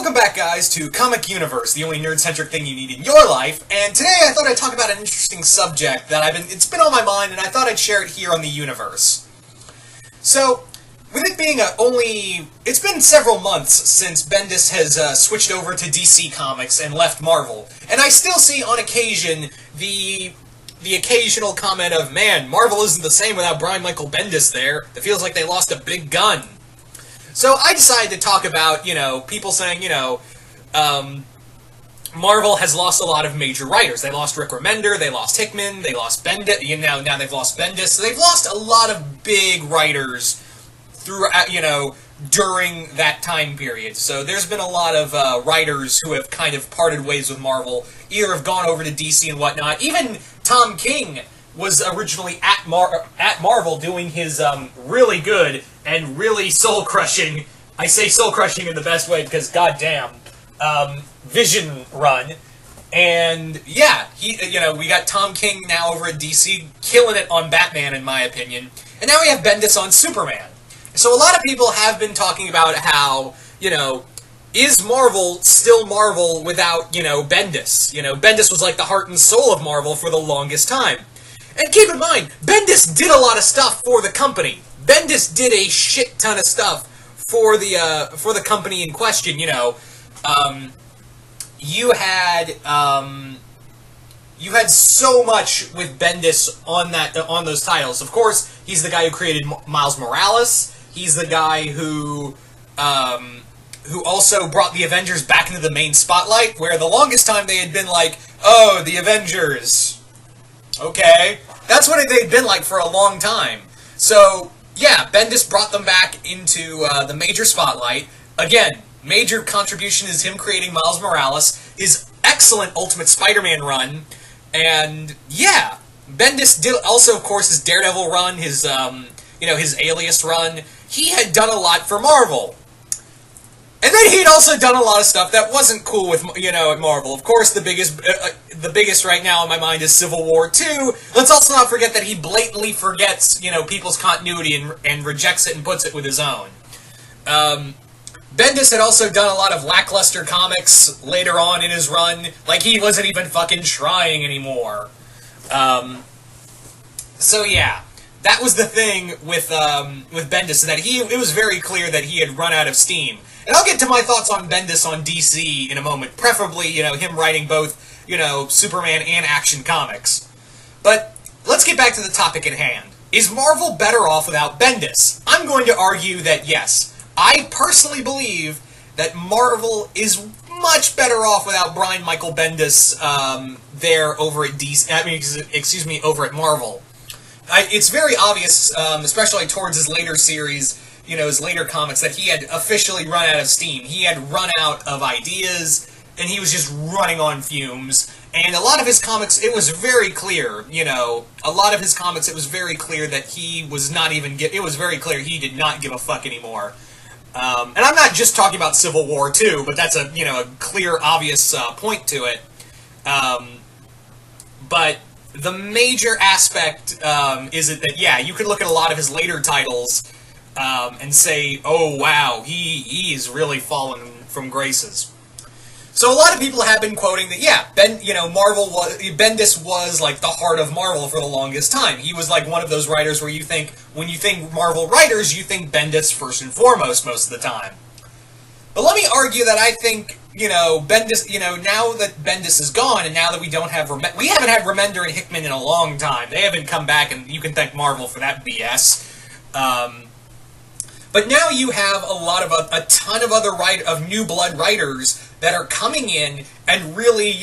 Welcome back, guys, to Comic Universe, the only nerd-centric thing you need in your life, and today I thought I'd talk about an interesting subject that it's been on my mind, and I thought I'd share it here on the Universe. So, with it being it's been several months since Bendis has switched over to DC Comics and left Marvel, and I still see on occasion the occasional comment of, man, Marvel isn't the same without Brian Michael Bendis there. It feels like they lost a big gun. So I decided to talk about, people saying, Marvel has lost a lot of major writers. They lost Rick Remender, they lost Hickman, they lost Bendis, now they've lost Bendis. So they've lost a lot of big writers throughout, during that time period. So there's been a lot of writers who have kind of parted ways with Marvel, either have gone over to DC and whatnot. Even Tom King was originally at Marvel doing his really good and really soul-crushing, I say soul-crushing in the best way because goddamn, Vision run. And yeah, we got Tom King now over at DC, killing it on Batman in my opinion. And now we have Bendis on Superman. So a lot of people have been talking about how, is Marvel still Marvel without, Bendis? Bendis was like the heart and soul of Marvel for the longest time. And keep in mind, Bendis did a lot of stuff for the company. Bendis did a shit ton of stuff for the company in question. You had so much with Bendis on those titles. Of course, he's the guy who created Miles Morales. He's the guy who also brought the Avengers back into the main spotlight, where the longest time they had been like, oh, the Avengers. Okay, that's what they'd been like for a long time. So, yeah, Bendis brought them back into the major spotlight. Again, major contribution is him creating Miles Morales, his excellent Ultimate Spider-Man run, and yeah, Bendis did also, of course, his Daredevil run, his his Alias run. He had done a lot for Marvel. And then he'd also done a lot of stuff that wasn't cool with, at Marvel. Of course, the biggest right now in my mind is Civil War 2. Let's also not forget that he blatantly forgets, people's continuity and rejects it and puts it with his own. Bendis had also done a lot of lackluster comics later on in his run. Like, he wasn't even fucking trying anymore. So yeah, that was the thing with Bendis, that it was very clear that he had run out of steam. And I'll get to my thoughts on Bendis on DC in a moment, preferably, him writing both, Superman and Action Comics. But let's get back to the topic at hand. Is Marvel better off without Bendis? I'm going to argue that yes. I personally believe that Marvel is much better off without Brian Michael Bendis there over at DC. Over at Marvel. It's very obvious, especially towards his later series, his later comics, that he had officially run out of steam. He had run out of ideas, and he was just running on fumes. And a lot of his comics, it was very clear, a lot of his comics, it was very clear that he was not even, it was very clear he did not give a fuck anymore. And I'm not just talking about Civil War 2, but that's a clear, obvious point to it. But the major aspect is that, yeah, you could look at a lot of his later titles and say, oh, wow, he's really fallen from graces. So a lot of people have been quoting that, yeah, Bendis was like the heart of Marvel for the longest time. He was like one of those writers where you think, when you think Marvel writers, you think Bendis first and foremost most of the time. But let me argue that I think, Bendis, now that Bendis is gone, and now that we haven't had Remender and Hickman in a long time. They haven't come back, and you can thank Marvel for that BS. But now you have a ton of of new blood writers that are coming in and really,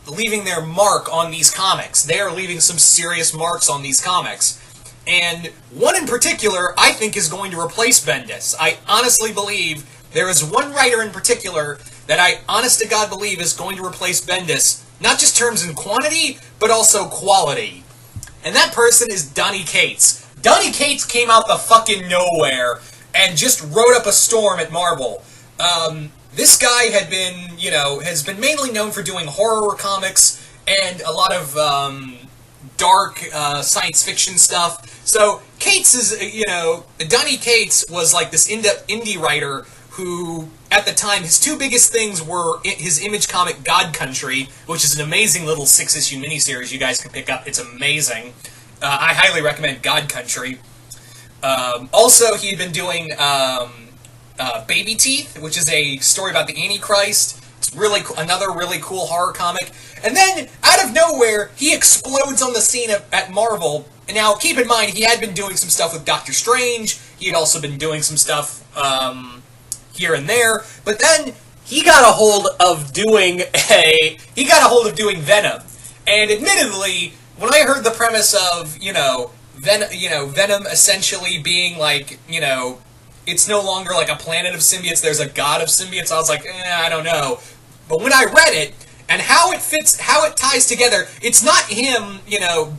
leaving their mark on these comics. They are leaving some serious marks on these comics. And one in particular, I think, is going to replace Bendis. I honestly believe there is one writer in particular that I, honest to God, believe is going to replace Bendis, not just terms in quantity, but also quality. And that person is Donny Cates. Donny Cates came out the fucking nowhere and just wrote up a storm at Marvel. This guy has been mainly known for doing horror comics and a lot of dark science fiction stuff. So Cates is, Donny Cates was like this indie writer who, at the time, his two biggest things were his Image comic God Country, which is an amazing little 6-issue miniseries you guys can pick up. It's amazing. I highly recommend God Country. Also, he had been doing Baby Teeth, which is a story about the Antichrist. It's really another really cool horror comic. And then, out of nowhere, he explodes on the scene at Marvel. And now, keep in mind, he had been doing some stuff with Doctor Strange. He had also been doing some stuff here and there. But then, he got a hold of doing Venom. And admittedly, when I heard the premise of, Venom essentially being like, it's no longer like a planet of symbiotes, there's a god of symbiotes, I was like, I don't know. But when I read it, and how it ties together, it's not him,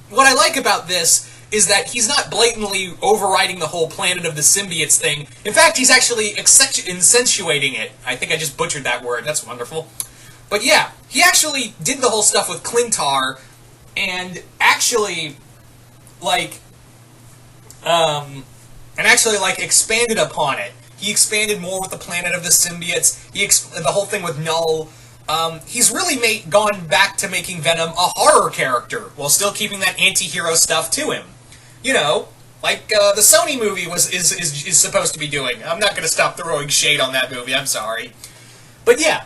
what I like about this is that he's not blatantly overriding the whole planet of the symbiotes thing. In fact, he's actually insinuating it. I think I just butchered that word, that's wonderful. But yeah, he actually did the whole stuff with Clintar, and actually, expanded upon it. He expanded more with the planet of the symbiotes. The whole thing with Null. He's really gone back to making Venom a horror character while still keeping that anti-hero stuff to him. The Sony movie is supposed to be doing. I'm not going to stop throwing shade on that movie. I'm sorry, but yeah,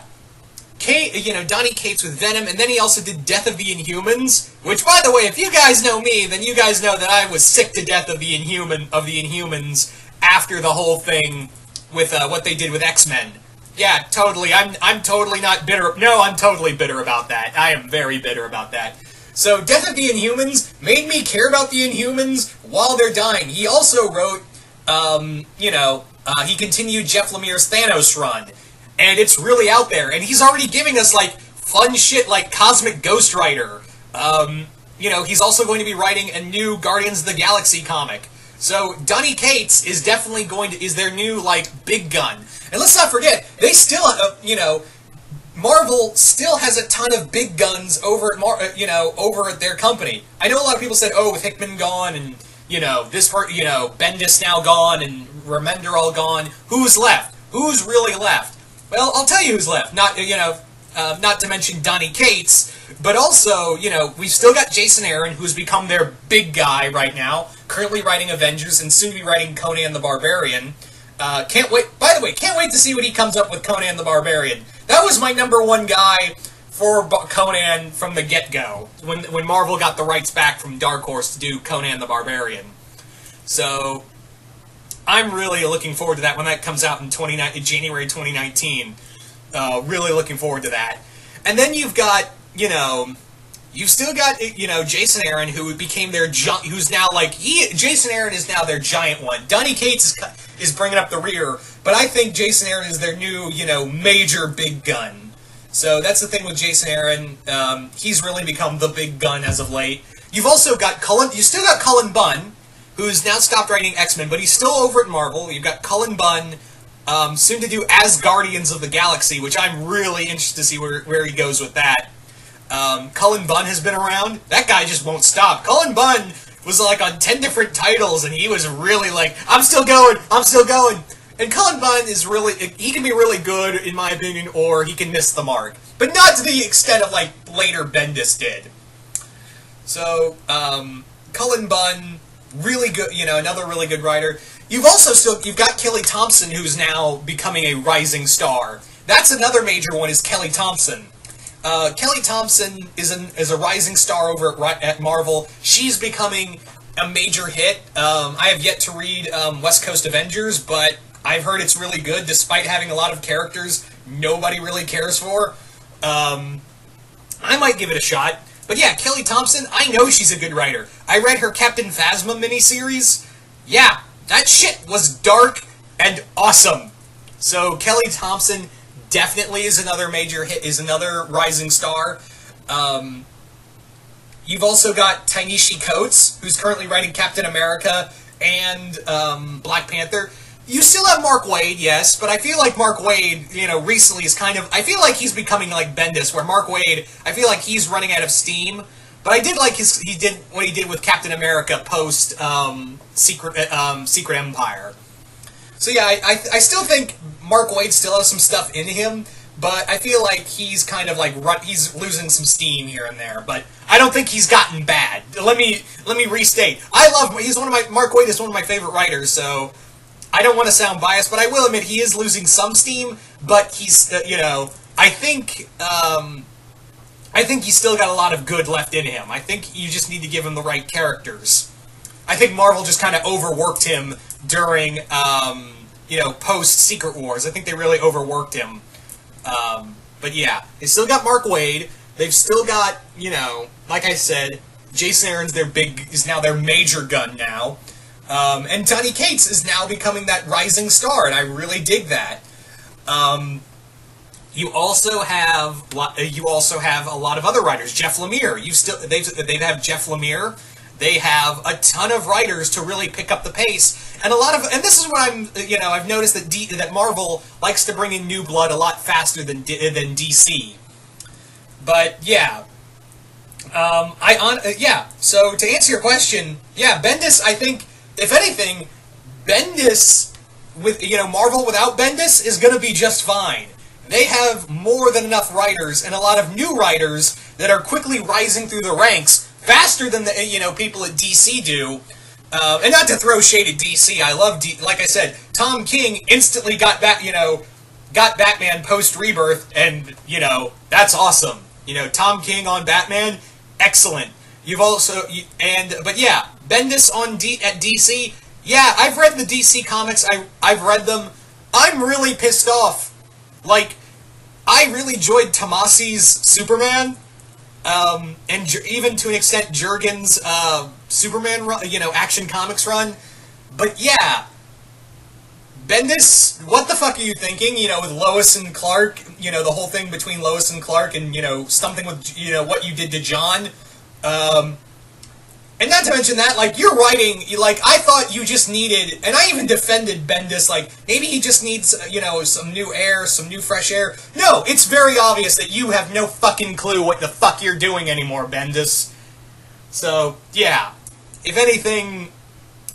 Donny Cates with Venom, and then he also did Death of the Inhumans, which, by the way, if you guys know me, then you guys know that I was sick to death of the Inhumans after the whole thing with what they did with X-Men. Yeah, totally. I'm totally not bitter. No, I'm totally bitter about that. I am very bitter about that. So, Death of the Inhumans made me care about the Inhumans while they're dying. He also wrote, he continued Jeff Lemire's Thanos run. And it's really out there. And he's already giving us, fun shit like Cosmic Ghost Rider. He's also going to be writing a new Guardians of the Galaxy comic. So, Donny Cates is definitely is their new, big gun. And let's not forget, they still, Marvel still has a ton of big guns over at their company. I know a lot of people said, with Hickman gone, and, Bendis now gone, and Remender all gone, who's left? Who's really left? Well, I'll tell you who's left. Not to mention Donny Cates, but also, we've still got Jason Aaron, who's become their big guy right now, currently writing Avengers, and soon to be writing Conan the Barbarian. Can't wait to see what he comes up with Conan the Barbarian. That was my #1 guy for Conan from the get-go, when Marvel got the rights back from Dark Horse to do Conan the Barbarian. So, I'm really looking forward to that when that comes out in January 2019. Really looking forward to that. And then you've got, you've still got, Jason Aaron, who became their who's now Jason Aaron is now their giant one. Donny Cates is bringing up the rear, but I think Jason Aaron is their new, major big gun. So that's the thing with Jason Aaron. He's really become the big gun as of late. You've also got you still got Cullen Bunn, who's now stopped writing X-Men, but he's still over at Marvel. You've got Cullen Bunn, soon to do As Guardians of the Galaxy, which I'm really interested to see where he goes with that. Cullen Bunn has been around. That guy just won't stop. Cullen Bunn was on 10 different titles, and he was really I'm still going. And Cullen Bunn is he can be really good, in my opinion, or he can miss the mark. But not to the extent of, later Bendis did. So, Cullen Bunn, really good, another really good writer. You've got Kelly Thompson, who's now becoming a rising star. That's another major one, is Kelly Thompson. Kelly Thompson is a rising star over at Marvel. She's becoming a major hit. I have yet to read West Coast Avengers, but I've heard it's really good, despite having a lot of characters nobody really cares for. I might give it a shot. But yeah, Kelly Thompson, I know she's a good writer. I read her Captain Phasma miniseries. Yeah, that shit was dark and awesome. So Kelly Thompson definitely is another major hit, is another rising star. You've also got Ta-Nehisi Coates, who's currently writing Captain America and Black Panther. You still have Mark Waid, yes, but I feel like Mark Waid, recently is I feel like he's becoming like Bendis, where Mark Waid, I feel like he's running out of steam. But I did like what he did with Captain America post Secret Empire. So yeah, I still think Mark Waid still has some stuff in him, but I feel like he's kind of like he's losing some steam here and there. But I don't think he's gotten bad. Let me restate. Mark Waid is one of my favorite writers, so I don't want to sound biased, but I will admit he is losing some steam. But he's I think he's still got a lot of good left in him. I think you just need to give him the right characters. I think Marvel just kind of overworked him during, post-Secret Wars. I think they really overworked him. But yeah, they still got Mark Waid. They've still got, like I said, Jason Aaron's is now their major gun now. And Donny Cates is now becoming that rising star, and I really dig that. You also have a lot of other writers. Jeff Lemire. They have Jeff Lemire. They have a ton of writers to really pick up the pace, and this is what I've noticed that Marvel likes to bring in new blood a lot faster than DC. But yeah, So to answer your question, yeah, Bendis. I think if anything, Bendis with Marvel without Bendis is going to be just fine. They have more than enough writers and a lot of new writers that are quickly rising through the ranks faster than the people at DC do. And not to throw shade at DC, I love like I said, Tom King instantly got Batman post Rebirth, and that's awesome. Tom King on Batman, excellent. But yeah, Bendis at DC. Yeah, I've read the DC comics. I've read them. I'm really pissed off. Like, I really enjoyed Tomasi's Superman, and even to an extent Jurgen's Superman run, Action Comics run. But yeah, Bendis, what the fuck are you thinking? With Lois and Clark, the whole thing between Lois and Clark, and something with what you did to John. And not to mention that, like, you're writing, I thought you just needed, and I even defended Bendis, maybe he just needs, some new air, some new fresh air. No, it's very obvious that you have no fucking clue what the fuck you're doing anymore, Bendis. So, yeah. If anything,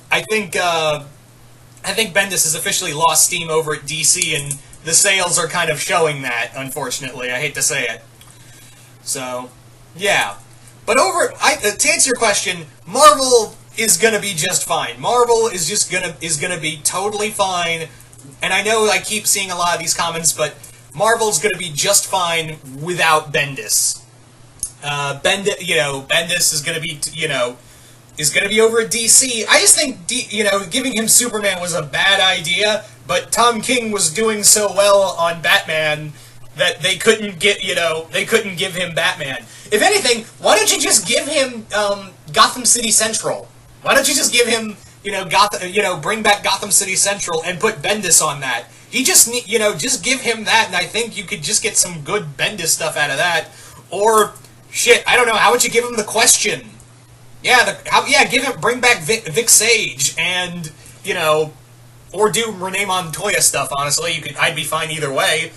I think Bendis has officially lost steam over at DC, and the sales are kind of showing that, unfortunately. I hate to say it. So, yeah. But to answer your question, Marvel is gonna be just fine. Marvel is gonna be totally fine. And I know I keep seeing a lot of these comments, but Marvel's gonna be just fine without Bendis. Bendis is gonna be over at DC. I just think giving him Superman was a bad idea, but Tom King was doing so well on Batman that they couldn't give him Batman. If anything, why don't you just give him Gotham City Central? Why don't you just give him bring back Gotham City Central and put Bendis on that? He just just give him that, and I think you could just get some good Bendis stuff out of that. Or shit, I don't know. How would you give him the Question? Bring back Vic Sage, and or do Renee Montoya stuff. Honestly, I'd be fine either way.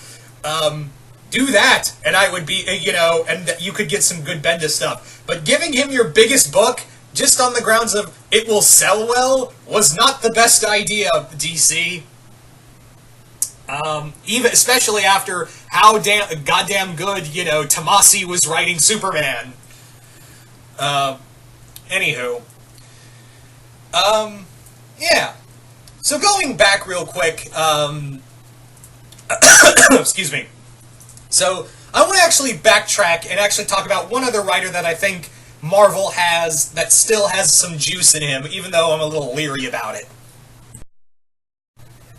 Do that, and I would be, and you could get some good Bendis stuff. But giving him your biggest book, just on the grounds of it will sell well, was not the best idea, DC. Especially after how goddamn good, Tomasi was writing Superman. Anywho. Yeah. So going back real quick, excuse me. So, I want to actually backtrack and actually talk about one other writer that I think Marvel has that still has some juice in him, even though I'm a little leery about it.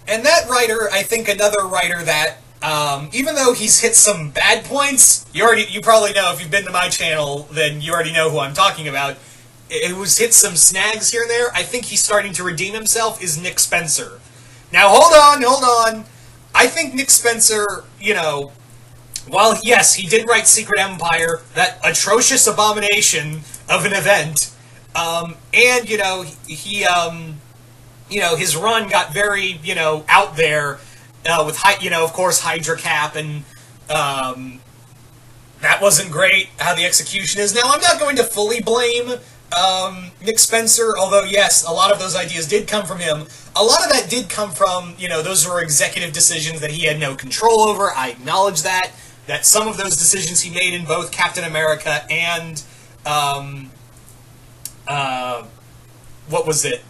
And that writer, I think another writer that, even though he's hit some bad points, you probably know, if you've been to my channel, then you already know who I'm talking about. It was hit some snags here and there. I think he's starting to redeem himself, is Nick Spencer. Now, hold on. I think Nick Spencer, while, yes, he did write Secret Empire, that atrocious abomination of an event, and, his run got very, out there, with, of course, Hydra Cap, and, that wasn't great, how the execution is. Now, I'm not going to fully blame, Nick Spencer, although, yes, a lot of those ideas did come from him. a lot of that did come from, those were executive decisions that he had no control over. I acknowledge that some of those decisions he made in both Captain America and, what was it?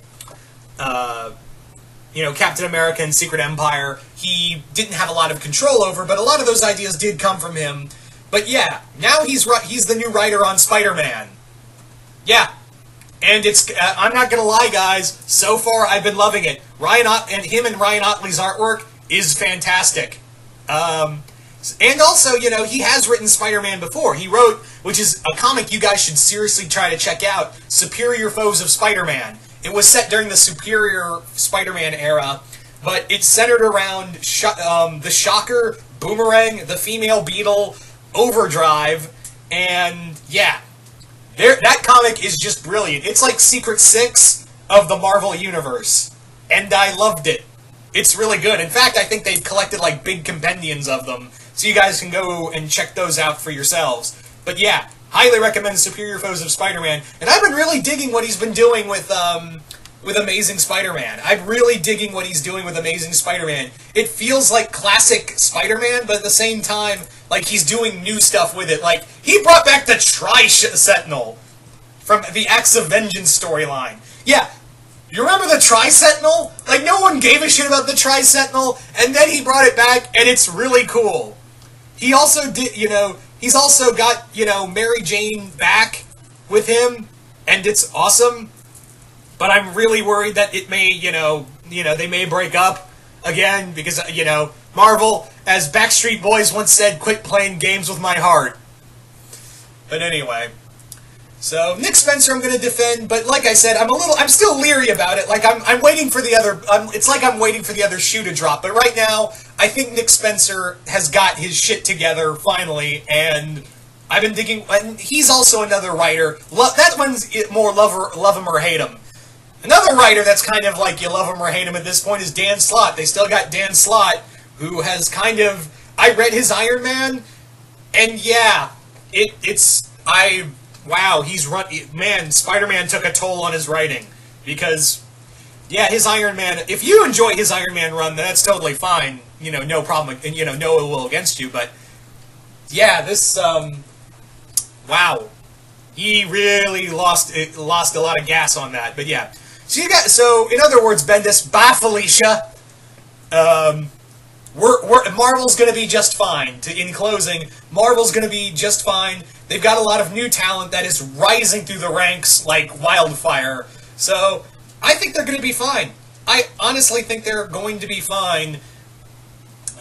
Captain America and Secret Empire, he didn't have a lot of control over, but a lot of those ideas did come from him. But yeah, now he's the new writer on Spider-Man. Yeah. And I'm not gonna lie, guys, so far I've been loving it. Ryan Ottley's artwork is fantastic. And also, he has written Spider-Man before. He wrote, which is a comic you guys should seriously try to check out, Superior Foes of Spider-Man. It was set during the Superior Spider-Man era, but it's centered around the Shocker, Boomerang, the Female Beetle, Overdrive, and yeah. That comic is just brilliant. It's like Secret Six of the Marvel Universe, and I loved it. It's really good. In fact, I think they've collected like big compendiums of them, so you guys can go and check those out for yourselves. But yeah, highly recommend Superior Foes of Spider-Man, and I've been really digging what he's been doing with Amazing Spider-Man. I'm really digging what he's doing with Amazing Spider-Man. It feels like classic Spider-Man, but at the same time, like he's doing new stuff with it. Like, he brought back the Tri-Sentinel from the Acts of Vengeance storyline. Yeah, you remember the Tri-Sentinel? Like, no one gave a shit about the Tri-Sentinel, and then he brought it back, and it's really cool. He also did, he's also got, Mary Jane back with him, and it's awesome. But I'm really worried that it may, they may break up again because, Marvel, as Backstreet Boys once said, quit playing games with my heart. But anyway, so Nick Spencer I'm going to defend, but like I said, I'm still leery about it. Like I'm waiting for the other, it's like I'm waiting for the other shoe to drop. But right now, I think Nick Spencer has got his shit together finally, and I've been digging, and he's also another writer. That one's more love him or hate him. Another writer that's kind of like you love him or hate him at this point is Dan Slott. They still got Dan Slott, who has kind of... I read his Iron Man, and yeah, wow, he's run... Man, Spider-Man took a toll on his writing. Because, yeah, his Iron Man... If you enjoy his Iron Man run, then that's totally fine. No problem, and, no ill will against you, but... Yeah, this, wow. He really lost a lot of gas on that, but yeah. So in other words, Bendis, bye Felicia. Marvel's going to be just fine. In closing, Marvel's going to be just fine. They've got a lot of new talent that is rising through the ranks like wildfire. So I think they're going to be fine. I honestly think they're going to be fine.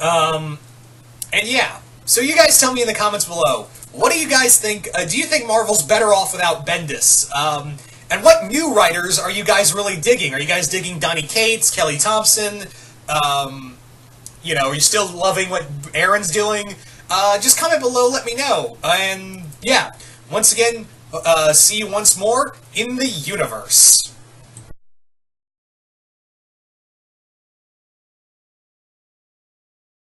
And yeah. So you guys tell me in the comments below. What do you guys think? Do you think Marvel's better off without Bendis? And what new writers are you guys really digging? Are you guys digging Donny Cates, Kelly Thompson? Are you still loving what Aaron's doing? Just comment below, let me know. And yeah, once again, see you once more in the universe.